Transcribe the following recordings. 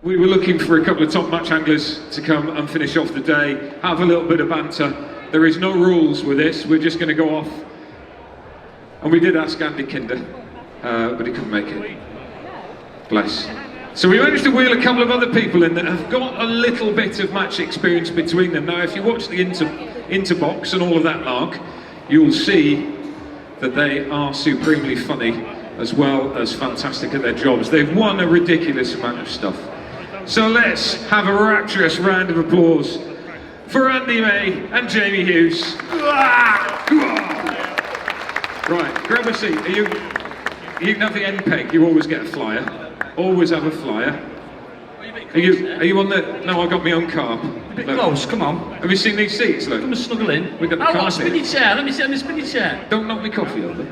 We were looking for a couple of top match anglers to come and finish off the day, have a little bit of banter. There is no rules with this, we're just going to go off. And we did ask Andy Kinder, but he couldn't make it. Bless. So we managed to wheel a couple of other people in that have got a little bit of match experience between them. Now, if you watch the interbox and all of that, Mark, you'll see that they are supremely funny as well as fantastic at their jobs. They've won a ridiculous amount of stuff. So let's have a rapturous round of applause for Andy May and Jamie Hughes. Right, grab a seat. You can have the end peg, you always get a flyer. Always have a flyer. Are you on the... No, I got my own carp. A bit close, come on. Have you seen these seats, look? Come and snuggle in. We've got the got a carpet. spinny chair, let me sit on the spinny chair. Don't knock me coffee over.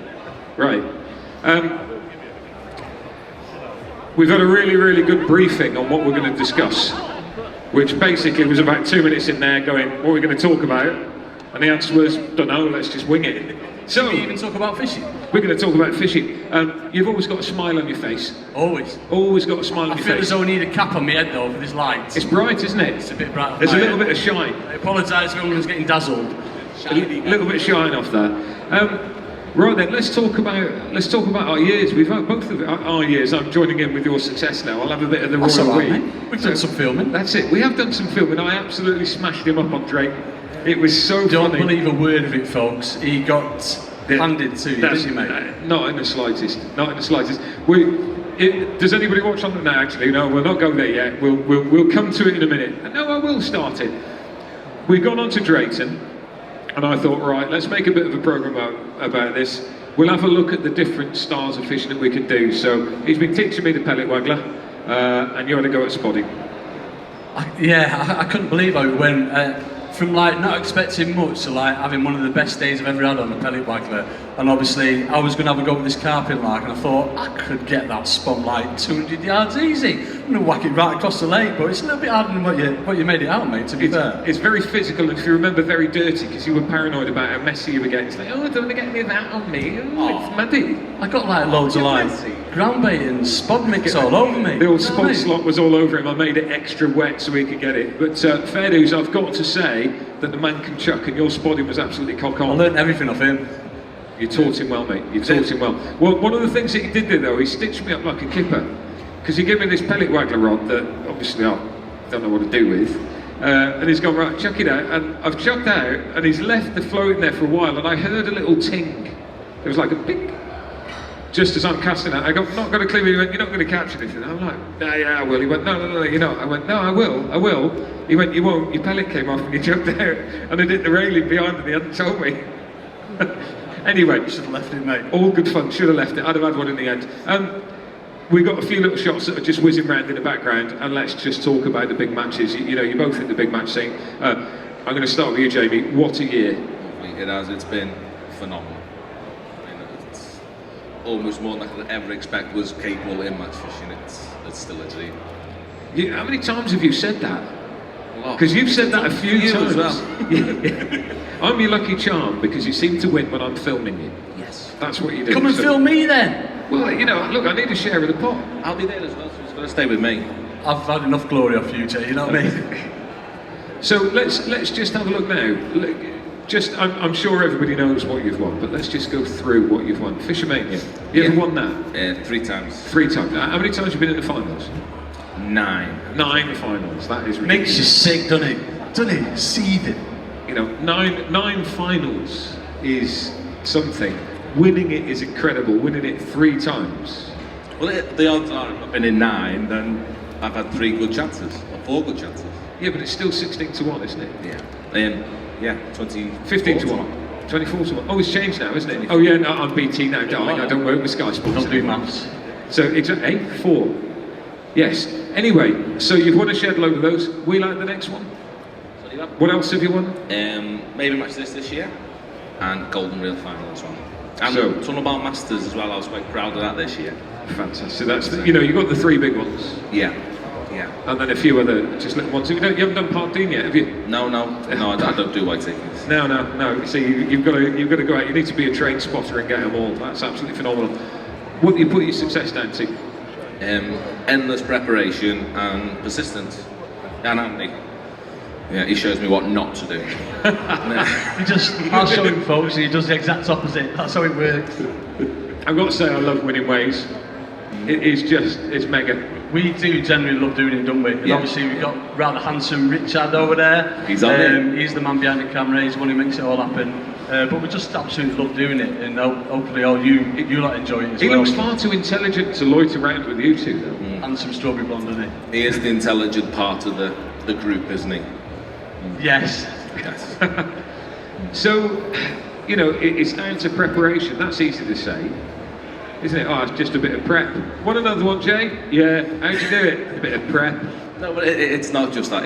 Right. We've had a really, really good briefing on what we're going to discuss, which basically was about 2 minutes in there going, what are we going to talk about? And the answer was, don't know, let's just wing it. So, we even talk about fishing? We're going to talk about fishing. You've always got a smile on your face. Always. Always got a smile on your face. I feel as though I need a cap on my head though for this light. It's bright, isn't it? It's a bit bright. There's a little bit of shine. I apologise if everyone's getting dazzled. A little bit of shine off there. Right then, let's talk about our years. We've had both of our years. I'm joining in with your success now. I'll have a bit of the royal we. We've done some filming. That's it. We have done some filming. I absolutely smashed him up on Drake. It was so funny. Don't believe a word of it, folks. He got handed to you, didn't you, mate? Not in the slightest. Not in the slightest. Does anybody watch on? No, actually, no. We'll not go there yet. We'll come to it in a minute. No, I will start it. We've gone on to Drayton. And I thought, right, let's make a bit of a programme about this. We'll have a look at the different styles of fishing that we can do. So he's been teaching me the pellet waggler, and you had a go at spotting. I couldn't believe how it went. From like not expecting much to like having one of the best days I've ever had on a pellet waggler. And obviously I was going to have a go with this carping lark, and I thought I could get that spot like 200 yards easy. I'm going to whack it right across the lake, but it's a little bit harder than what you made it out, mate, to be fair. It's very physical, and if you remember, very dirty, because you were paranoid about how messy you were getting. It's like, oh, don't want to get any of that on me. It's muddy. I got like loads of like ground bait and spot mix all over me. The old spot slot was all over him. I made it extra wet so he could get it. But fair dues, I've got to say that the man can chuck, and your spotting was absolutely cock on. I learned everything off him. You taught him well, mate. You taught him well. Well, one of the things that he did there, though, he stitched me up like a kipper. Because he gave me this pellet waggler rod that, obviously, I don't know what to do with. And he's gone, right, chuck it out. And I've chucked out, and he's left the floating there for a while, and I heard a little ting. It was like a big... Just as I'm casting out, I go, not got a clue. He went, you're not going to catch anything. I'm like, yeah, I will. He went, no, you're not. I went, no, I will. He went, you won't. Your pellet came off and you jumped out. And I did the railing behind and he hadn't told me. Anyway. You should have left it, mate. All good fun. Should have left it. I'd have had one in the end. We got a few little shots that are just whizzing around in the background, and let's just talk about the big matches. You know, you're both in the big match scene. I'm going to start with you, Jamie. What a year. It has. It's been phenomenal. It's almost more than I could ever expect was capable in match fishing. It's still a dream. How many times have you said that? Because you've said that a few times. As well. I'm your lucky charm because you seem to win when I'm filming you. Yes. That's what you do. Come and film me then. Well, you know, look, I need a share of the pot. I'll be there as well, so he's going to stay with me. I've had enough glory off you, Jay, you know what I mean? So let's just have a look now. I'm sure everybody knows what you've won, but let's just go through what you've won. Fishermania. You ever won that? 3 times. 3 times. How many times have you been in the finals? 9. 9 finals. That is ridiculous. Makes you sick, doesn't it? Doesn't it? Seething. You know, 9 finals is something. Winning it is incredible. Winning it 3 times. Well, the odds are if I've been in 9, then I've had 3 good chances, or 4 good chances. Yeah, but it's still 16 to 1, isn't it? Yeah. 15 to 1. 24 to 1. Oh, it's changed now, isn't it? Oh yeah, no, I'm BT now, darling. I don't work with Sky Sports. Don't do maths. So exactly 4. Yes. Anyway, so you've won a shed load of those. We like the next one. What else have you won? Maybe match this year, and Golden Reel final as well. And so, Tunnelbound Masters as well. I was quite proud of that this year. Fantastic. That's you know, you got the 3 big ones. Yeah. And then a few other just little ones. You haven't done Part D yet, have you? No, I don't do white tickets. No. See, you've got to go out. You need to be a trained spotter and get them all. That's absolutely phenomenal. What do you put your success down to? Endless preparation and persistence. And Andy, yeah, he shows me what not to do. I'll show him, folks, and he does the exact opposite. That's how it works. I've got to say, I love winning ways. It's mega. We do generally love doing it, don't we? And obviously we've got rather handsome Richard over there. He's on it. He's the man behind the camera, he's the one who makes it all happen. But we just absolutely love doing it, and hopefully all you lot enjoy it as well. He looks far too intelligent to loiter around with you two, though. Handsome strawberry blonde, isn't he? He is the intelligent part of the group, isn't he? Yes. Yes. So, it's down to preparation. That's easy to say, isn't it? Oh, it's just a bit of prep. Want another one, Jay? Yeah. How'd you do it? A bit of prep. No, but it's not just that.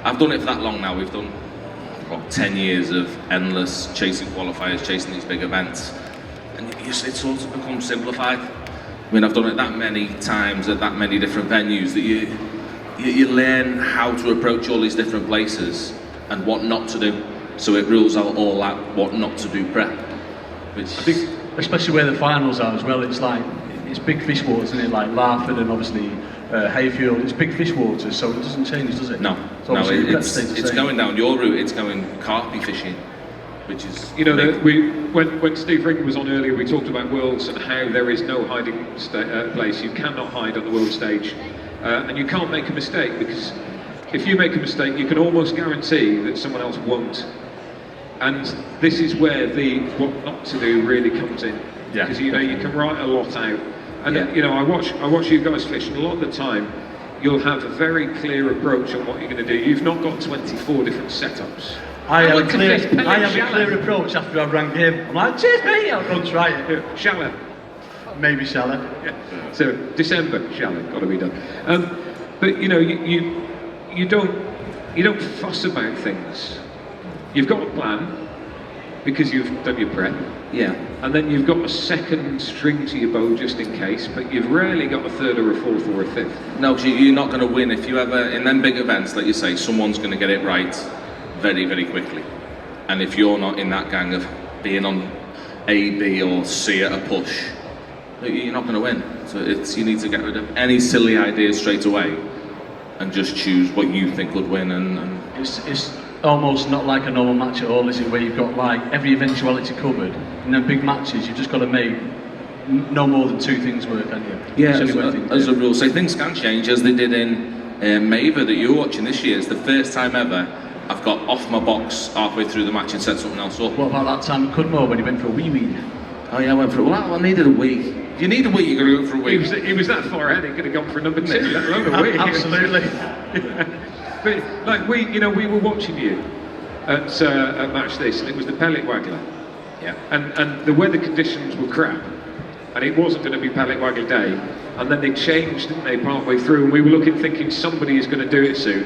I've done it for that long now. We've done 10 years of endless chasing qualifiers, chasing these big events, and it's sort of become simplified. I mean, I've done it that many times at that many different venues that you learn how to approach all these different places and what not to do. So it rules out all that what not to do prep. Which I think, especially where the finals are as well, it's big fish waters, isn't it? Like Larford and obviously Hayfield. It's big fish waters, so it doesn't change, does it? No, it's going down your route. It's going carpy fishing, which is when Steve Ring was on earlier, we talked about worlds and how there is no hiding place. You cannot hide on the world stage, and you can't make a mistake, because if you make a mistake, you can almost guarantee that someone else won't. And this is where the what not to do really comes in, because you can write a lot out. And I watch you guys fish, and a lot of the time you'll have a very clear approach on what you're going to do. You've not got 24 different setups. I have a clear approach after I've rang him. I'm like, cheers mate, I'll go and try it. Yeah, shallow. Maybe shallow. Yeah. So December, shallow, got to be done. But you don't fuss about things. You've got a plan because you've done your prep. Yeah. And then you've got a second string to your bow just in case, but you've rarely got a third or a fourth or a fifth. No, because you're not going to win if you ever, in them big events, like you say, someone's going to get it right very, very quickly. And if you're not in that gang of being on A, B or C at a push, you're not going to win. So you need to get rid of any silly ideas straight away and just choose what you think would win. And it's almost not like a normal match at all, is it, where you've got like every eventuality covered. In them big matches, you've just got to make no more than two things work, haven't you? Yeah, as a rule. So things can change, as they did in Maver that you're watching this year. It's the first time ever I've got off my box halfway through the match and set something else up. What about that time at Cudmore when he went for a wee? Oh yeah, I went for I needed a wee. If you need a wee, you're going to go for a wee. He was that far ahead, he could have gone for a number 2, let alone a wee. Absolutely. But like we were watching you at Match This, and it was the pellet waggler. Yeah. And the weather conditions were crap, and it wasn't going to be pellet waggler day. And then they changed, didn't they, partway through, and we were looking, thinking somebody is going to do it soon.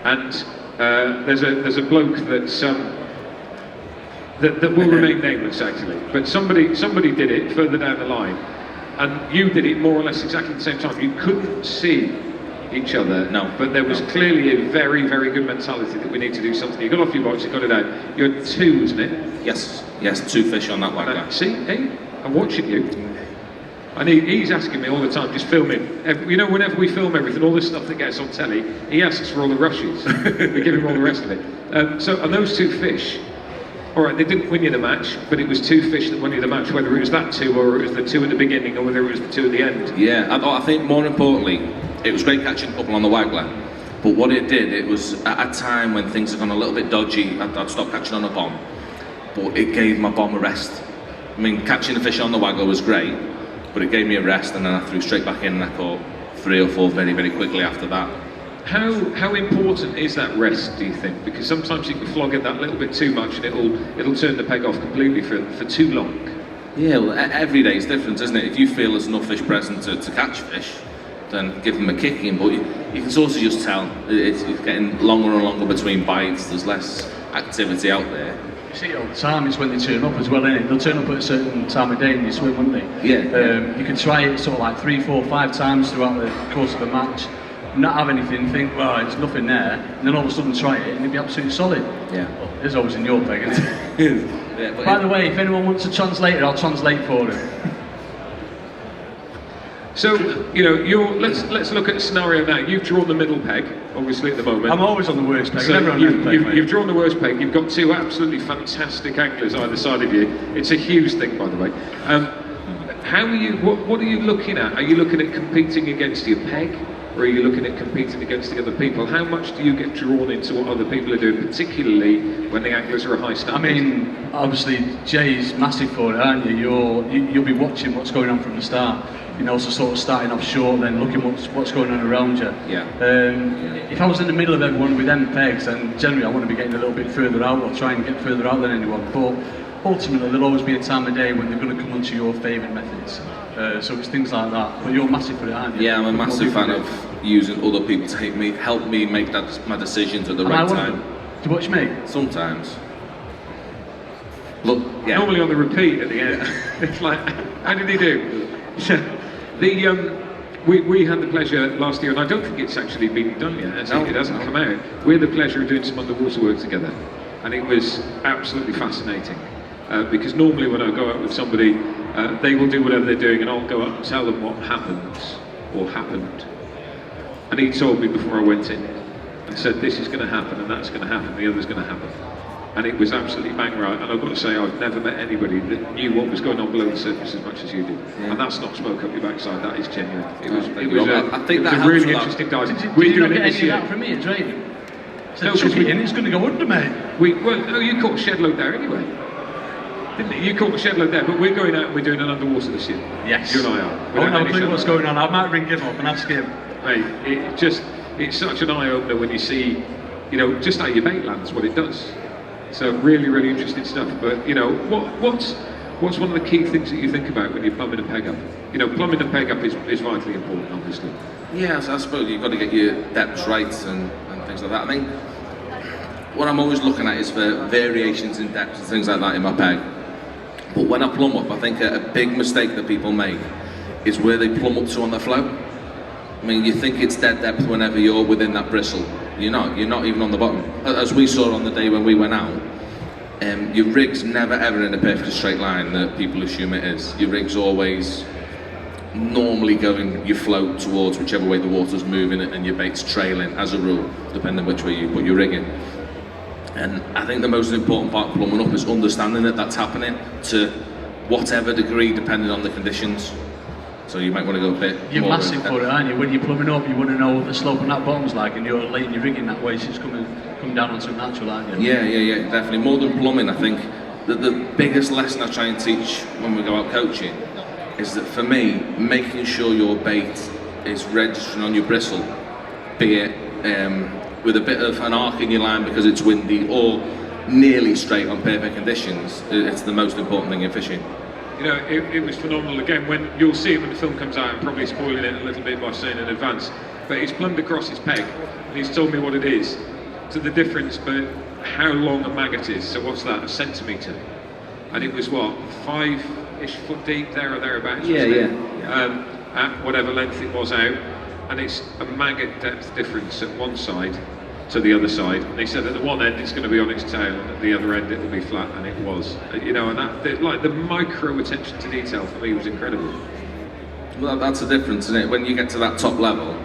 And there's a bloke that will remain nameless actually, but somebody did it further down the line, and you did it more or less exactly at the same time. You couldn't see each other, but there was clearly a very, very good mentality that we need to do something. You got off your box, you got it out. You had 2, wasn't it? Yes, 2 fish on that one. See, hey, I'm watching you. And he's asking me all the time, just filming. Whenever we film everything, all this stuff that gets on telly, he asks for all the rushes. We give him all the rest of it. And those 2 fish, all right, they didn't win you the match, but it was 2 fish that won you the match, whether it was that 2 or it was the 2 at the beginning or whether it was the 2 at the end. Yeah, I think more importantly, it was great catching a couple on the waggler, but what it did, it was at a time when things had gone a little bit dodgy. I'd stopped catching on a bomb, but it gave my bomb a rest. I mean, catching a fish on the waggler was great, but it gave me a rest, and then I threw straight back in and I caught 3 or 4 very, very quickly after that. How important is that rest, do you think? Because sometimes you can flog it that little bit too much and it'll turn the peg off completely for too long. Yeah, well, every day is different, isn't it? If you feel there's enough fish present to catch fish, then give them a kicking, but you can sort of just tell it's getting longer and longer between bites. There's less activity out there. You see it all the time, it's when they turn up as well, isn't it? They'll turn up at a certain time of day and they swim, won't they? Yeah. You can try it sort of like 3, 4, 5 times throughout the course of a match, not have anything, think, well, there's nothing there, and then all of a sudden try it and it'll be absolutely solid. Yeah. Well, it's always in your peg, isn't it? Yeah, By the way, if anyone wants a translator, I'll translate for him. So, let's look at a scenario now. You've drawn the middle peg, obviously, at the moment. I'm always on the worst peg. So Never on the middle peg, mate. you've drawn the worst peg. You've got two absolutely fantastic anglers either side of you. It's a huge thing, by the way. How are you? What are you looking at? Are you looking at competing against your peg, or are you looking at competing against the other people? How much do you get drawn into what other people are doing, particularly when the anglers are a high standard? I mean, obviously, Jay's massive for it, aren't you? You'll be watching what's going on from the start. So sort of starting off short, then looking what's going on around you. Yeah. If I was in the middle of everyone with them pegs, then generally I want to be getting a little bit further out, or try and get further out than anyone. But ultimately, there'll always be a time of day when they're going to come onto your favoured methods. So it's things like that. But you're massive for it, aren't you? Yeah, I'm a massive fan of using other people to help me make my decisions at the right time. Do you watch me? Sometimes. Look, yeah. Normally on the repeat at the end. It's like, how did he do? We had the pleasure last year, and I don't think it's actually been done yet. It hasn't come out. We had the pleasure of doing some underwater work together, and it was absolutely fascinating. Because normally when I go out with somebody, they will do whatever they're doing, and I'll go up and tell them what happens or happened. And he told me before I went in and said, "This is going to happen, and that's going to happen, the other's going to happen." And it was absolutely bang right. And I've got to say, I've never met anybody that knew what was going on below the surface as much as you did. Yeah. And that's not smoke up your backside. That is genuine. It was a really interesting dive. Did you not get any of that from me at training? So chuck it in, it's going to go under, mate. No, you caught a shed load there anyway. Didn't you? You caught a shed load there, but we're going out and we're doing an underwater this year. Yes. You and I are. I don't have a clue what's going on. I might ring him up and ask him. Mate, it's such an eye-opener when you see, just how your bait lands, what it does. So really, really interesting stuff. But what's one of the key things that you think about when you're plumbing a peg up? Plumbing a peg up is vitally important, obviously. Yes, I suppose you've got to get your depths right and things like that. I mean, what I'm always looking at is for variations in depth and things like that in my peg. But when I plumb up, I think a big mistake that people make is where they plumb up to on the flow. I mean, you think it's dead depth whenever you're within that bristle. You're not even on the bottom. As we saw on the day when we went out, your rig's never ever in a perfect straight line that people assume it is. Your rig's always normally going your float towards whichever way the water's moving and your bait's trailing, as a rule, depending which way you put your rig in. And I think the most important part of plumbing up is understanding that that's happening to whatever degree, depending on the conditions. So you might want to go a bit You're more massive for it, aren't you? When you're plumbing up, you want to know what the slope on that bottom's like, and you're laying your rig in that way, so it's coming down onto natural, aren't you? Yeah, definitely. More than plumbing, I think that the biggest lesson I try and teach when we go out coaching is that for me, making sure your bait is registering on your bristle, be it with a bit of an arc in your line because it's windy, or nearly straight on perfect conditions, it's the most important thing in fishing. It was phenomenal. Again, when you'll see it when the film comes out, I'm probably spoiling it a little bit by saying in advance, but he's plumbed across his peg and he's told me what it is. So the difference, but how long a maggot is. So what's that? A centimetre. And it was what, 5-ish foot deep, there or thereabouts. Yeah. At whatever length it was out, and it's a maggot depth difference at one side to the other side. And they said at the one end it's going to be on its tail, and at the other end it'll be flat, and it was. And that, like, the micro attention to detail for me was incredible. Well, that's the difference, isn't it? When you get to that top level,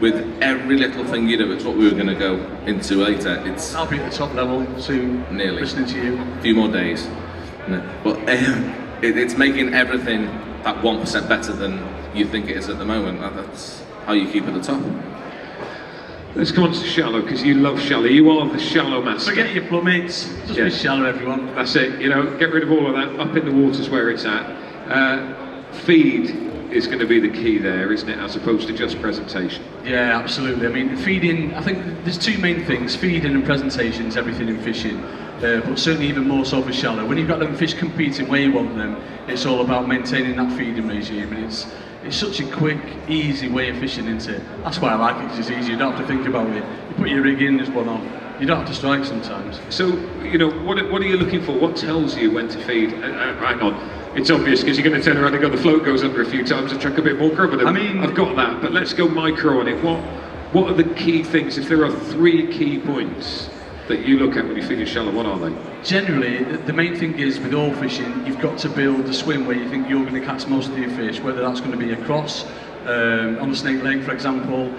with every little thing you do, it's what we were going to go into later. I'll be at the top level soon. Nearly. Listening to you. A few more days. No. But it's making everything that 1% better than you think it is at the moment. That's how you keep at the top. Let's come on to shallow, because you love shallow. You are the shallow master. Forget your plummates. Just be shallow, everyone. That's it. Get rid of all of that. Up in the waters where it's at. Feed is going to be the key there, isn't it, as opposed to just presentation? Yeah, absolutely. I mean, feeding, I think there's two main things. Feeding and presentation is everything in fishing. But certainly even more so for shallow. When you've got them fish competing where you want them, it's all about maintaining that feeding regime. And it's such a quick, easy way of fishing, isn't it? That's why I like it, 'cause it's easy. You don't have to think about it. You put your rig in, there's one on. You don't have to strike sometimes. So, what are you looking for? What tells you when to feed? Hang on. It's obvious, because you're going to turn around and go, the float goes under a few times and chuck a bit more grub at it. I've got that, but let's go micro on it. What are the key things? If there are 3 key points that you look at when you feed in shallow? What are they? Generally, the main thing is with all fishing, you've got to build a swim where you think you're going to catch most of your fish, whether that's going to be across, on the Stoneleigh, for example,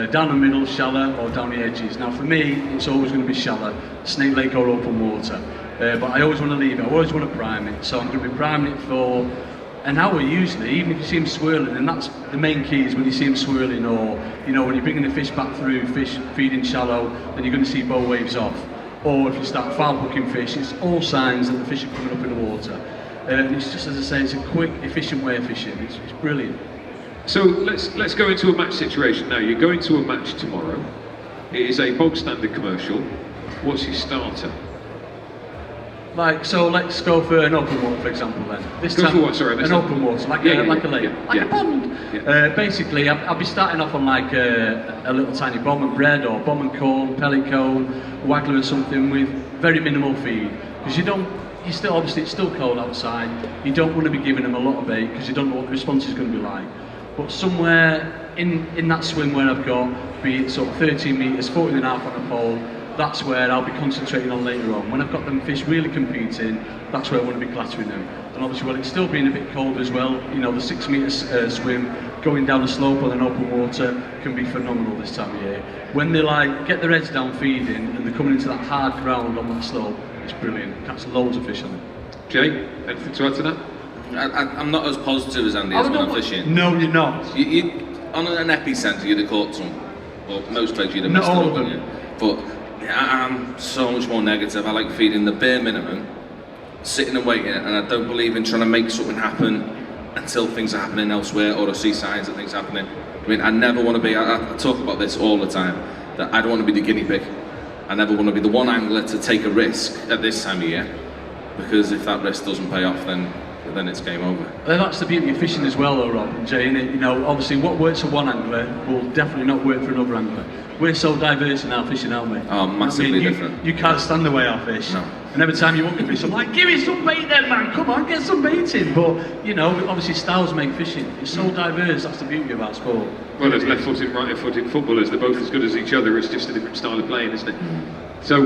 down the middle, shallow, or down the edges. Now for me, it's always going to be shallow, Stoneleigh or open water. But I always want to leave it, I always want to prime it. So I'm going to be priming it for an hour usually, even if you see them swirling, and that's the main key is when you see them swirling, or when you're bringing the fish back through, fish feeding shallow, then you're going to see bow waves off. Or if you start foul hooking fish, it's all signs that the fish are coming up in the water. It's just, as I say, it's a quick, efficient way of fishing. It's brilliant. So let's go into a match situation now. You're going to a match tomorrow. It is a bog standard commercial. What's your starter? So let's go for an open water, for example. Then this Go time, for what? Sorry, an open water, like a lake, like a pond. Yeah. Basically, I'll be starting off on like a little tiny bomb and bread, or bomb and cone, pellet cone, waggler or something with very minimal feed, because it's still cold outside. You don't want to be giving them a lot of bait because you don't know what the response is going to be like. But somewhere in that swim where I've got, be it sort of 13 metres, 14.5 on a pole, that's where I'll be concentrating on later on. When I've got them fish really competing, that's where I want to be clattering them. And obviously, it's still being a bit cold as well. The 6 metre swim, going down a slope on an open water can be phenomenal this time of year. When they get their heads down feeding and they're coming into that hard ground on that slope, it's brilliant. Catch loads of fish on it. Jay, anything to add to that? I'm not as positive as Andy is when I'm fishing. No, you're not. On an epicenter, you'd have caught some. Well, most places you'd have missed all them, of them. wouldn't you? But I'm so much more negative. I like feeding the bare minimum, sitting and waiting, and I don't believe in trying to make something happen until things are happening elsewhere, or I see signs that things are happening. I mean, I never want to be, I talk about this all the time, that I don't want to be the guinea pig. I never want to be the one angler to take a risk at this time of year, because if that risk doesn't pay off, then it's game over. That's the beauty of fishing as well, though, Rob and Jay. Obviously, what works for one angler will definitely not work for another angler. We're so diverse in our fishing, aren't we? Oh, massively different. You can't stand the way I fish. No. And every time you want to fish, I'm like, give me some bait then, man. Come on, get some bait in. But obviously, styles make fishing. It's so diverse. That's the beauty of our sport. Well, there's left-footed and right-footed footballers. They're both as good as each other. It's just a different style of playing, isn't it? So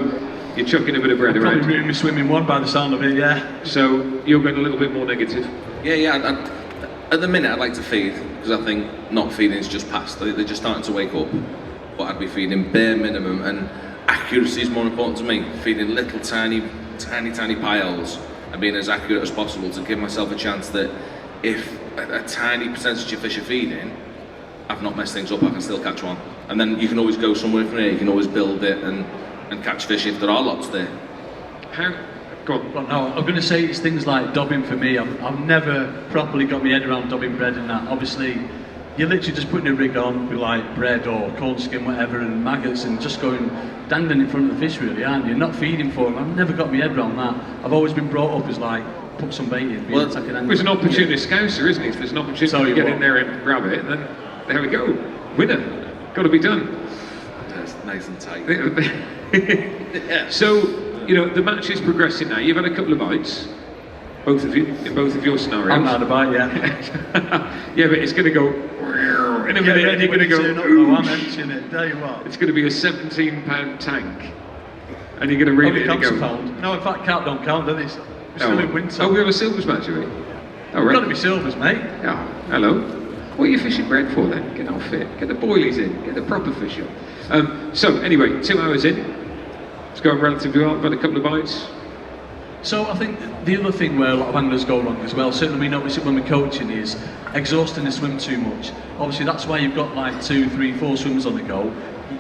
you're chucking a bit of bread around. Probably ruined me swimming one by the sound of it, yeah. So you're going a little bit more negative. Yeah. At the minute, I'd like to feed, because I think not feeding is just past. They're just starting to wake up. But I'd be feeding bare minimum, and accuracy is more important to me. Feeding little tiny piles and being as accurate as possible to give myself a chance that if a tiny percentage of fish are feeding, I've not messed things up, I can still catch one. And then you can always go somewhere from there, you can always build it and catch fish if there are lots there. Go on. Well, no, I'm going to say it's things like dobbing for me. I've never properly got my head around dobbing bread and that. Obviously, you're literally just putting a rig on with like bread or corn skin, whatever, and maggots, and just going dangling in front of the fish, really, aren't you? Not feeding for them. I've never got my head around that. I've always been brought up as like, put some bait in. Well, it's an opportunist scouser, isn't it? If there's an opportunity to get in there and grab it, then there we go. Winner. Got to be done. That's nice and tight. Yeah. So, the match is progressing now. You've had a couple of bites. Both of you, in both of your scenarios. I'm not a bite, yeah. Yeah, but it's going to go in a minute, and you're going to go. I'm emptying it, tell you what. It's going to be a 17-pound tank, and you're going to reel it and go. Pound. No, in fact, don't count, do they? We're still in winter. Oh, we have a silvers match, are we? Oh, right. Got to be silvers, mate. Oh, hello. What are you fishing bread for then? Get off it. Get the boilies in. Get the proper fish on. So anyway, 2 hours in. It's going relatively well. I've had a couple of bites. So I think the other thing where a lot of anglers go wrong as well, certainly we notice it when we're coaching, is exhausting the swim too much. Obviously that's why you've got like 2, 3, 4 swims on the go.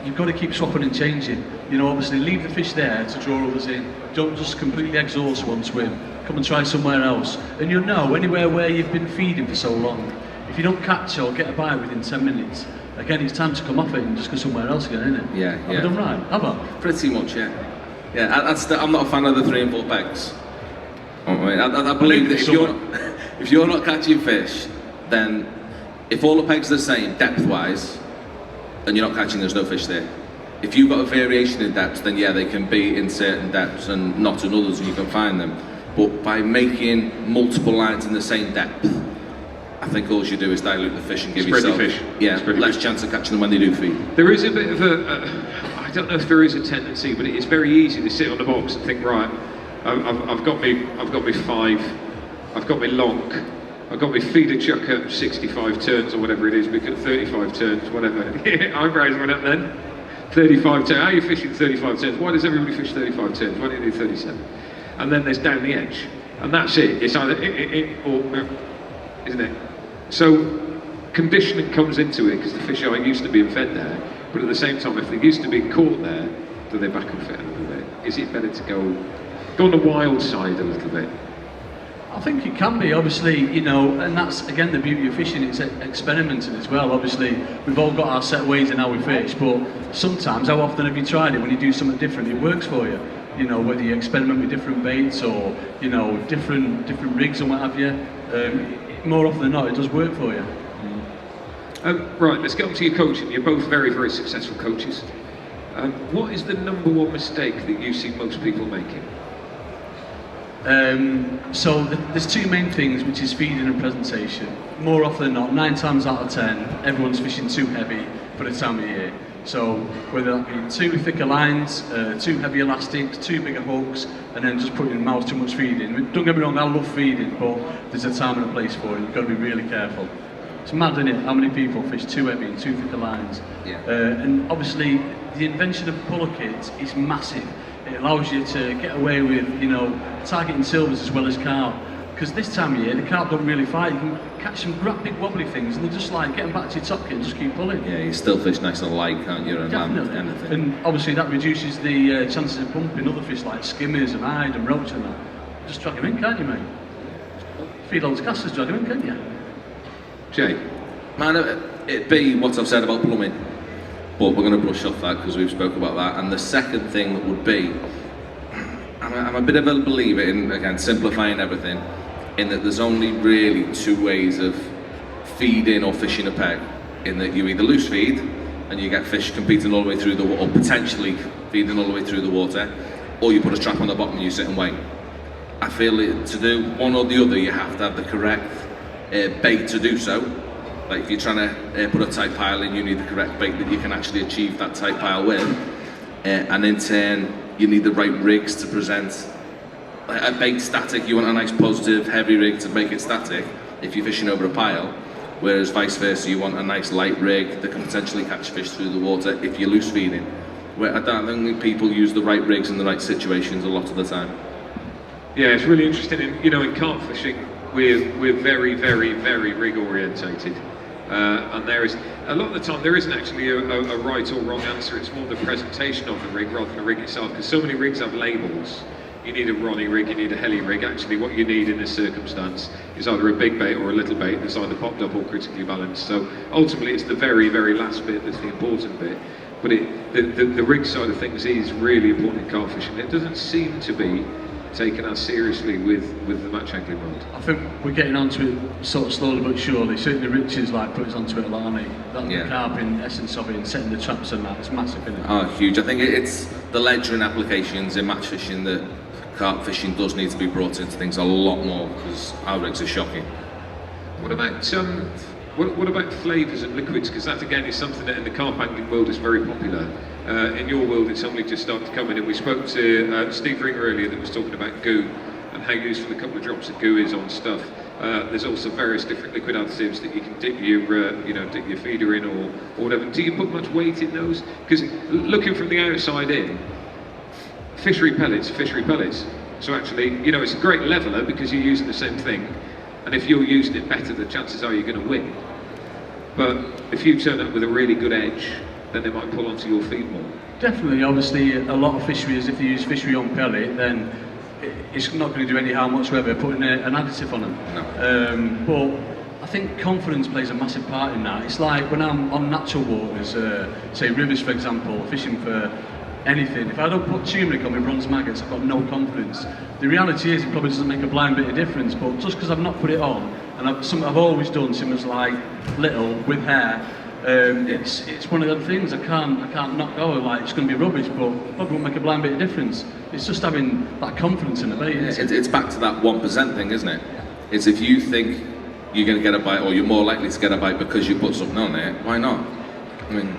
You've got to keep swapping and changing. Obviously leave the fish there to draw others in. Don't just completely exhaust one swim. Come and try somewhere else. And you'll know anywhere where you've been feeding for so long, if you don't catch or get a bite within 10 minutes, again it's time to come off it and just go somewhere else again, isn't it? Yeah. Have I done right? Have I? Pretty much, yeah. Yeah, I'm not a fan of the 3 and 4 pegs. I believe that if you're not catching fish, then if all the pegs are the same depth-wise, and you're not catching, there's no fish there. If you've got a variation in depth, then yeah, they can be in certain depths and not in others, and you can find them. But by making multiple lines in the same depth, I think all you do is dilute the fish and give Spread yourself the fish. less chance of catching them when they do feed. There is a bit of don't know if there is a tendency, but it's very easy to sit on the box and think, right, I've got me 5, I've got me lonk, I've got me feeder chuck at 65 turns or whatever it is, because 35 turns, whatever. Eyebrows went up then. 35 turns. How are you fishing 35 turns? Why does everybody fish 35 turns? Why don't you do 37? And then there's down the edge, and that's it. It's either it or isn't it? So conditioning comes into it because the fish aren't used to being fed there. But at the same time, if they're used to being caught there, do they back off it a little bit? Is it better to go on the wild side a little bit? I think it can be, obviously, you know, and that's again the beauty of fishing, it's experimenting as well. Obviously, we've all got our set ways in how we fish, but sometimes, how often have you tried it when you do something different, it works for you? You know, whether you experiment with different baits or, you know, different rigs and what have you, more often than not, it does work for you. Right, let's get on to your coaching. You're both very, very successful coaches. What is the number one mistake that you see most people making? So there's two main things, which is feeding and presentation. More often than not, 9 times out of 10, everyone's fishing too heavy for the time of year. So whether that be too thicker lines, too heavy elastics, too bigger hooks, and then just putting in mouths too much feeding. Don't get me wrong, I love feeding, but there's a time and a place for it. You've got to be really careful. It's mad, isn't it, how many people fish too heavy and too thicker lines. Yeah. And obviously, the invention of puller kits is massive. It allows you to get away with, you know, targeting silvers as well as carp. Because this time of year, the carp don't really fight. You can catch some big wobbly things, and they're just like getting back to your top kit and just keep pulling. Yeah, you still fish nice and light, can't you? And definitely. Anything. And obviously, that reduces the chances of bumping other fish like skimmers and hide and roach and that. Just drag them in, can't you, mate? Feed all those casters, drag them in, can't you? Jay? Man, it'd be what I've said about plumbing, but we're going to brush off that because we've spoken about that. And the second thing that would be, I'm a bit of a believer in, again, simplifying everything, in that there's only really 2 ways of feeding or fishing a peg, in that you either loose feed and you get fish competing all the way through the water, or potentially feeding all the way through the water, or you put a trap on the bottom and you sit and wait. I feel to do one or the other, you have to have the correct bait to do so. Like if you're trying to put a tight pile in, you need the correct bait that you can actually achieve that tight pile with. And in turn, you need the right rigs to present a bait static. You want a nice positive, heavy rig to make it static if you're fishing over a pile. Whereas vice versa, you want a nice light rig that can potentially catch fish through the water if you're loose feeding. Where I don't think people use the right rigs in the right situations a lot of the time. Yeah, it's really interesting. In carp fishing, we're very, very, very rig orientated. And there is, a lot of the time, there isn't actually a right or wrong answer. It's more the presentation of the rig rather than the rig itself. Because so many rigs have labels. You need a Ronnie rig, you need a heli rig. Actually, what you need in this circumstance is either a big bait or a little bait that's either popped up or critically balanced. So ultimately, it's the very, very last bit that's the important bit. But the rig side of things is really important in carp fishing. It doesn't seem to be taken as seriously with the match angling world. I think we're getting onto it sort of slowly but surely. Certainly Richard's like put us onto it a lot, hasn't he? That carp in essence of it and setting the traps and that, it's massive, isn't it? Oh, huge. I think it's the ledgering applications in match fishing that carp fishing does need to be brought into things a lot more, because our rigs are shocking. What about what about flavours and liquids? Because that again is something that in the carp angling world is very popular. In your world, it's only just started to come in, and we spoke to Steve Ring earlier that was talking about goo and how useful a couple of drops of goo is on stuff. There's also various different liquid additives that you can dip your feeder in or whatever. Do you put much weight in those? Because looking from the outside in, fishery pellets. So actually, it's a great leveler because you're using the same thing, and if you're using it better, the chances are you're going to win. But if you turn up with a really good edge, then they might pull onto your feed more. Definitely, obviously, a lot of fisheries, if they use fishery on pellet, then it's not going to do any harm whatsoever putting an additive on them. No. But I think confidence plays a massive part in that. It's like when I'm on natural waters, say rivers for example, fishing for anything, if I don't put turmeric on my bronze maggots, I've got no confidence. The reality is it probably doesn't make a blind bit of difference, but just because I've not put it on, and something I've always done since like little with hair, it's one of them things I can't not go, like it's going to be rubbish, but probably won't make a blind bit of difference. It's just having that confidence in the bait. It's back to that 1% thing, isn't it? It's if you think you're going to get a bite, or you're more likely to get a bite because you put something on it, why not? I mean,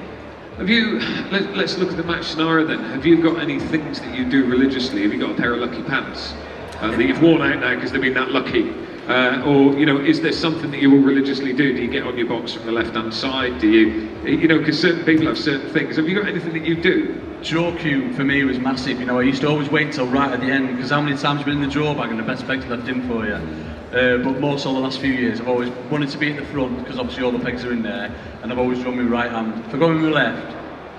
Have you, let's look at the match scenario then. Have you got any things that you do religiously? Have you got a pair of lucky pants that you've worn out now because they've been that lucky? Or, you know, is there something that you will religiously do? Do you get on your box from the left-hand side? Do you know, because certain people have certain things. Have you got anything that you do? Draw queue for me was massive. You know, I used to always wait till right at the end, because how many times have you been in the draw bag and the best pegs left in for you? But more so the last few years, I've always wanted to be at the front, because obviously all the pegs are in there, and I've always drawn my right hand. If I go with my left,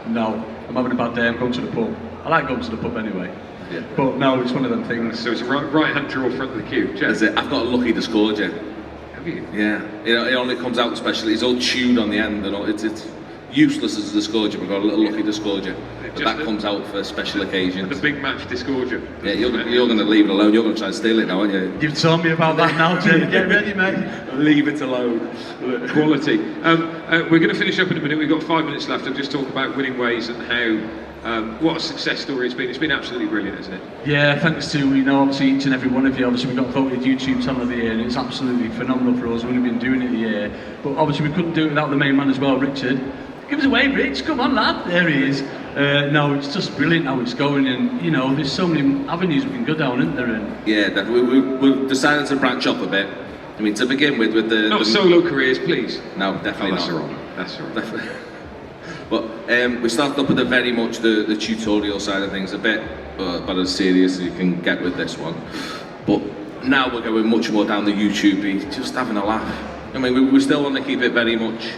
no, I'm having a bad day, I'm going to the pub. I like going to the pub anyway. Yeah. But no, it's one of them things. So it's a right-hand draw front of the queue. That's it. I've got a lucky discordia. Have you? Yeah. You know, it only comes out especially. It's all chewed on the end, and all, it's useless as a discordia. We've got a little lucky discordia. But that comes out for special occasions. The big match discordia. Yeah, you're going to leave it alone. You're going to try and steal it now, aren't you? You've told me about that now, Jay. Get ready, mate. Leave it alone. Quality. We're going to finish up in a minute. We've got 5 minutes left. I'll just talk about winning ways and how, what a success story it's been. It's been absolutely brilliant, isn't it? Yeah, thanks to, you know, obviously each and every one of you. Obviously we got voted YouTube Talent of the Year, and it's absolutely phenomenal for us. We've only been doing it a year. But obviously we couldn't do it without the main man as well, Richard. Give us away, Rich, come on lad, there he is. No, it's just brilliant how it's going, and you know, there's so many avenues we can go down, isn't there? And yeah, we've decided to branch up a bit. I mean, to begin with the solo careers, please. No, definitely that's not. Wrong. That's wrong. Definitely. But we started up with very much the tutorial side of things, a bit about as serious as you can get with this one. But now we're going much more down the YouTube, just having a laugh. I mean, we still want to keep it very much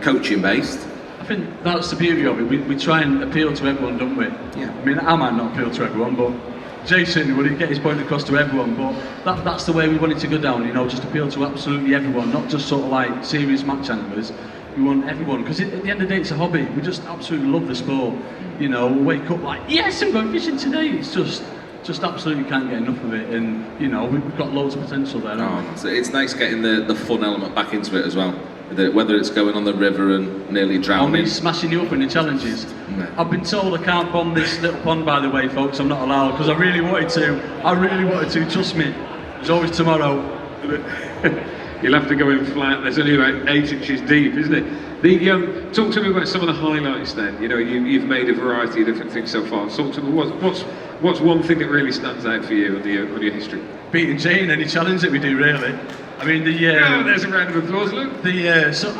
coaching based. I think that's the beauty of it. We try and appeal to everyone, don't we? Yeah. I mean, I might not appeal to everyone, but Jay certainly would get his point across to everyone. But that's the way we want it to go down. You know, just appeal to absolutely everyone, not just sort of like serious match anglers. We want everyone, because at the end of the day, it's a hobby. We just absolutely love the sport. You know, we'll wake up like, yes, I'm going fishing today. It's just absolutely can't get enough of it, and you know, we've got loads of potential there. So it's nice getting the fun element back into it as well. Whether it's going on the river and nearly drowning. Or me smashing you up in the challenges. Yeah. I've been told I can't bomb this little pond, by the way, folks. I'm not allowed, because I really wanted to. Trust me. There's always tomorrow. You'll have to go in flat. There's only about 8 inches deep, isn't it? Talk to me about some of the highlights then. You know, you've made a variety of different things so far. Talk to me, what's one thing that really stands out for you on your history? Beating Jay in any challenge that we do, really. I mean, there's a round of applause, Luke. So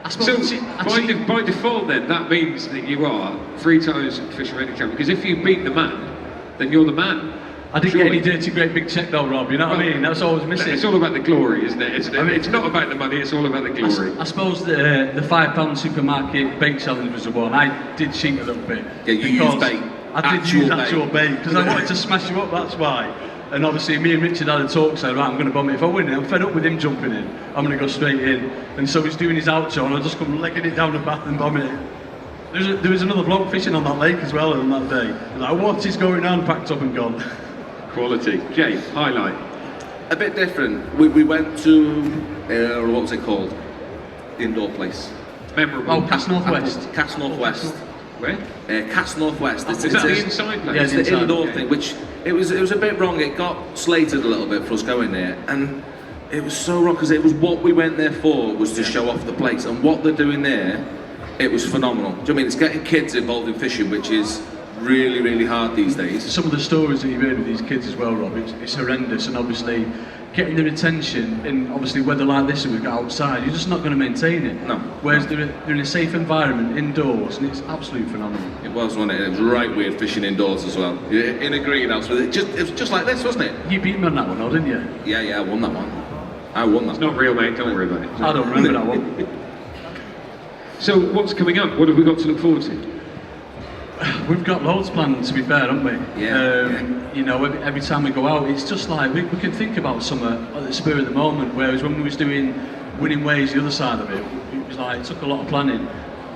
I suppose... So, by default then, that means that you are 3 times Fisher Ready champion, because if you beat the man, then you're the man. I didn't get any dirty, great big check though, Rob, you know what I mean? That's always missing. It's all about the glory, isn't it? I mean, it's not about the money, it's all about the glory. I suppose the £5 supermarket bait challenge was the one. I did cheat a little bit. Yeah, you used bait. I did use actual bait, because I wanted to smash you up, that's why. And obviously me and Richard had a talk, saying, right, I'm going to bomb it. If I win it, I'm fed up with him jumping in. I'm going to go straight in. And so he's doing his outro, and I just come legging it down the path and bombing it. There was another bloke fishing on that lake as well on that day. Like, what is going on? Packed up and gone. Quality. Jay, highlight. A bit different. We went to, what was it called? The indoor place. Memorable. Oh, Cass Northwest. Cass Northwest. Where? Cass Northwest. Is that the inside place? Yeah, it's the indoor thing, which it was a bit wrong. It got slated a little bit for us going there, and it was so wrong, because it was what we went there for, was to show off the place, and what they're doing there, it was phenomenal. Do you know what I mean? It's getting kids involved in fishing, which is really, really hard these days. Some of the stories that you've heard of these kids as well, Rob, it's horrendous, and obviously getting their attention in obviously weather like this that we've got outside, you're just not going to maintain it. No. Whereas they're in a safe environment indoors, and it's absolutely phenomenal. It was, wasn't it? It was right weird fishing indoors as well. In a greenhouse, it was just like this, wasn't it? You beat me on that one, though, didn't you? Yeah, I won that one. I won that. It's not real, mate. Don't worry about it. I don't remember that one. So what's coming up? What have we got to look forward to? We've got loads planned, to be fair, haven't we? Yeah. You know, every time we go out, it's just like we can think about summer at the spur of the moment. Whereas when we was doing winning ways, the other side of it was like, it took a lot of planning.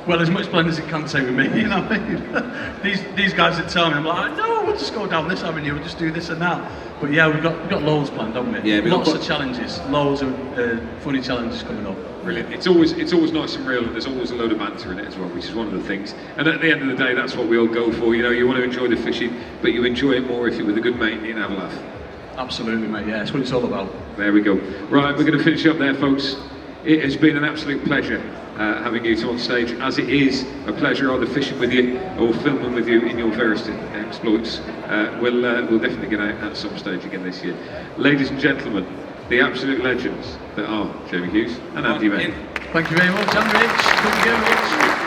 Well, as much planning as it can take with me, you know what I mean? These guys that tell me, I'm like, no, we'll just go down this avenue, we'll just do this and that. But yeah, we've got loads planned, haven't we? Yeah, lots of challenges, loads of funny challenges coming up. Brilliant. It's always nice and real, and there's always a load of banter in it as well, which is one of the things. And at the end of the day, that's what we all go for. You know, you want to enjoy the fishing, but you enjoy it more if you're with a good mate and you can have a laugh. Absolutely, mate. Yeah, that's what it's all about. There we go. Right, we're going to finish up there, folks. It has been an absolute pleasure having you two on stage, as it is a pleasure either fishing with you or filming with you in your various exploits. We'll definitely get out at some stage again this year. Ladies and gentlemen, the absolute legends that are Jamie Hughes and Andy May. Thank you very much, Andy. Thank you very much.